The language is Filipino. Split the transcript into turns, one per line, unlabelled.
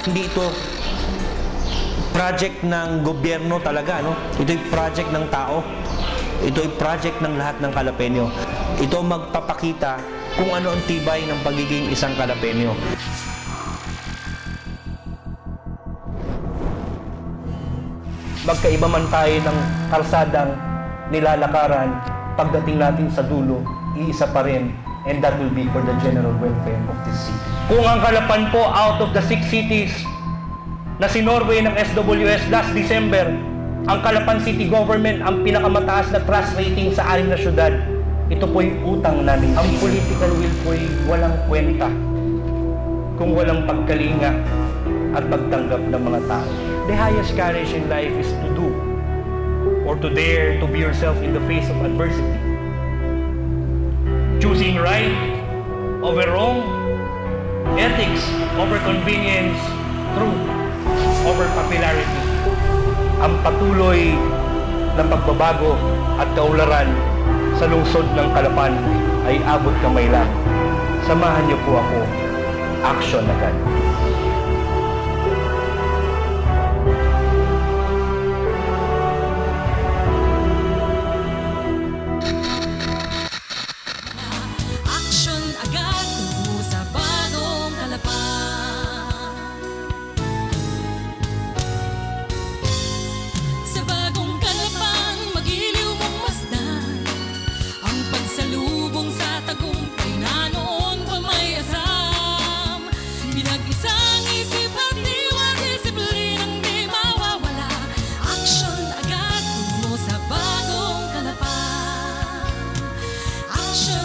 Hindi ito project ng gobyerno talaga, no? Ito'y project ng tao. Ito'y project ng lahat ng Kalapenyo. Ito magpapakita kung ano ang tibay ng pagiging isang Kalapenyo. Magkaiba man tayo ng kalsadang nilalakaran, pagdating natin sa dulo, iisa pa rin, and that will be for the general welfare of this city. Kung ang Calapan po out of the 6 cities na sinorway ng SWS last December, ang Calapan City Government ang pinakamataas na trust rating sa 6 na syudad, ito po'y utang namin. Ang political will po'y walang kwenta kung walang pagkalinga at pagtanggap ng mga tao. The highest courage in life is to do or to dare to be yourself in the face of adversity. Choosing right over wrong, ethics over convenience, truth over popularity. Ang patuloy ng pagbabago at kaunlaran sa lungsod ng Calapan ay abot kamay lang. Samahan niyo po ako. Action agad.
Action